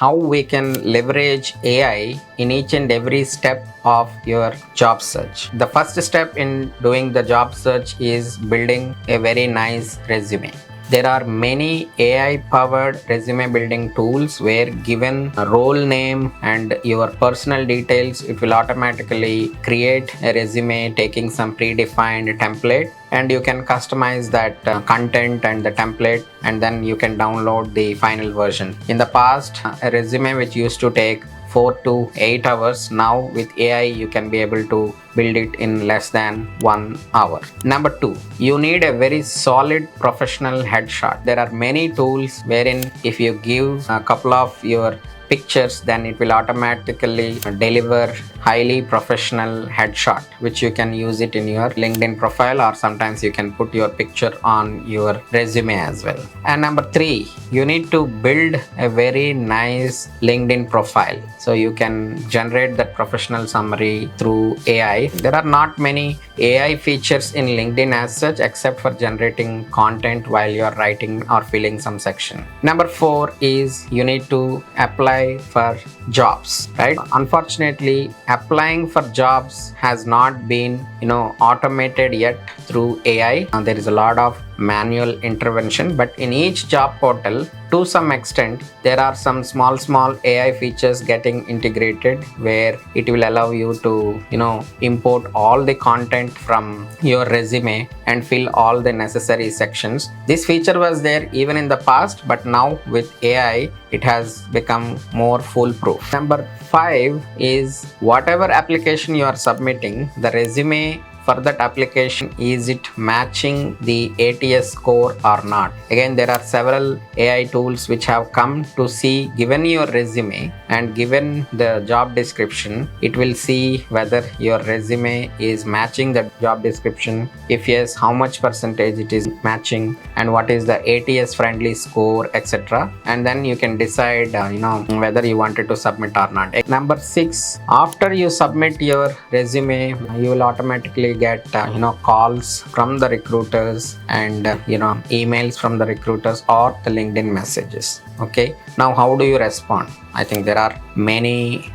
how we can leverage AI in each and every step of your job search. The first step in doing the job search is building a very nice resume. There are many AI powered resume building tools where given a role name and your personal details, it will automatically create a resume taking some predefined template, and you can customize that content and the template, and then you can download the final version. In the past, a resume which used to take 4 to 8 hours, now with AI you can be able to build it in less than 1 hour. Number 2, you need a very solid professional headshot. There are many tools wherein if you give a couple of your pictures, then it will automatically deliver highly professional headshot, which you can use it in your LinkedIn profile, or sometimes you can put your picture on your resume as well. And number 3, you need to build a very nice LinkedIn profile. So you can generate that professional summary through AI. There are not many AI features in LinkedIn as such, except for generating content while you are writing or filling some section. Number 4 is you need to apply for jobs, right? Unfortunately, applying for jobs has not been automated yet through AI. There is a lot of manual intervention, but in each job portal, to some extent, there are some small AI features getting integrated where it will allow you to import all the content from your resume and fill all the necessary sections. This feature was there even in the past, but now with AI it has become more foolproof. Number 5 is whatever application you are submitting, the resume for that application, is it matching the ATS score or not? Again, there are several AI tools which have come to see, given your resume and given the job description, it will see whether your resume is matching the job description. If yes, how much percentage it is matching, and what is the ATS friendly score, etc. And then you can decide whether you wanted to submit or not. Number 6, after you submit your resume, you will automatically get calls from the recruiters and emails from the recruiters or the LinkedIn messages. Okay, now how do you respond? I think there are many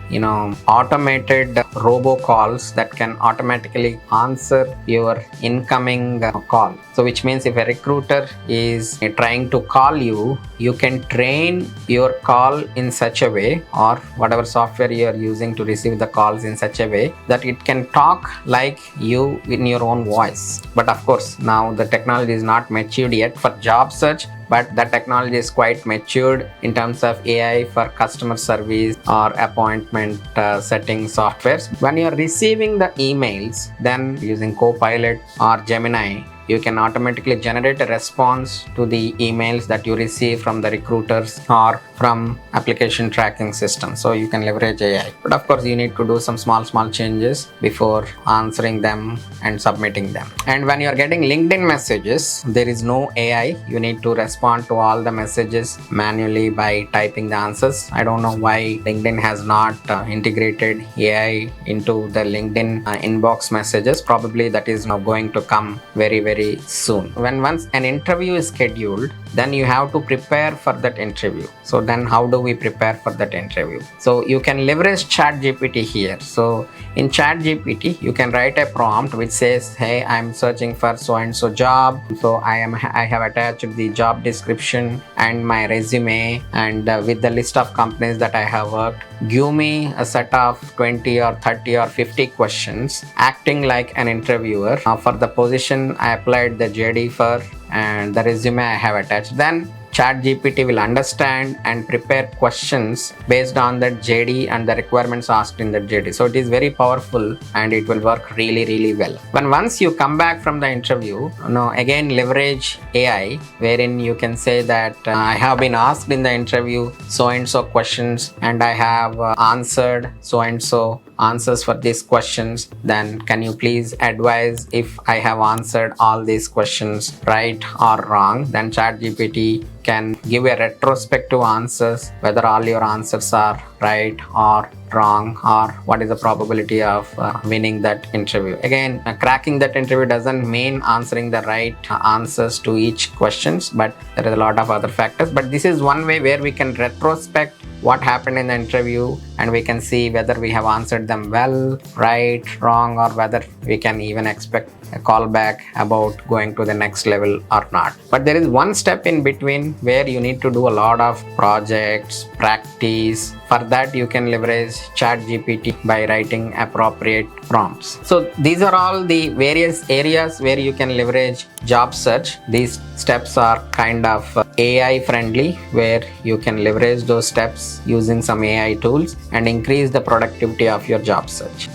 automated robocalls that can automatically answer your incoming call. So which means if a recruiter is trying to call you, you can train your call in such a way, or whatever software you are using to receive the calls in such a way that it can talk like you in your own voice. But of course, now the technology is not matured yet for job search, but the technology is quite matured in terms of AI for customer service or appointment setting softwares. When you are receiving the emails, then using Copilot or Gemini, you can automatically generate a response to the emails that you receive from the recruiters or from application tracking system. So you can leverage AI. But of course, you need to do some small changes before answering them and submitting them. And when you are getting LinkedIn messages, there is no AI. You need to respond to all the messages manually by typing the answers. I don't know why LinkedIn has not integrated AI into the LinkedIn inbox messages. Probably that is now going to come very soon. When once an interview is scheduled, then you have to prepare for that interview. So then how do we prepare for that interview? So you can leverage ChatGPT here. So in ChatGPT, you can write a prompt which says, hey, I'm searching for so and so job. So I have attached the job description and my resume, and with the list of companies that I have worked, give me a set of 20 or 30 or 50 questions acting like an interviewer for the position I applied the JD for and the resume I have attached. Then ChatGPT will understand and prepare questions based on that JD and the requirements asked in that JD. So it is very powerful and it will work really well. When once you come back from the interview, again leverage AI, wherein you can say that I have been asked in the interview so and so questions and I have answered so and so answers for these questions. Then can you please advise if I have answered all these questions right or wrong? Then ChatGPT can give a retrospective answers whether all your answers are right or wrong, or what is the probability of winning that interview. Again, cracking that interview doesn't mean answering the right answers to each questions, but there is a lot of other factors. But this is one way where we can retrospect what happened in the interview, and we can see whether we have answered them well, right, wrong, or whether we can even expect a callback about going to the next level or not. But there is one step in between where you need to do a lot of projects, practice. For that, you can leverage ChatGPT by writing appropriate prompts. So these are all the various areas where you can leverage job search. These steps are kind of AI friendly, where you can leverage those steps using some AI tools and increase the productivity of your job search.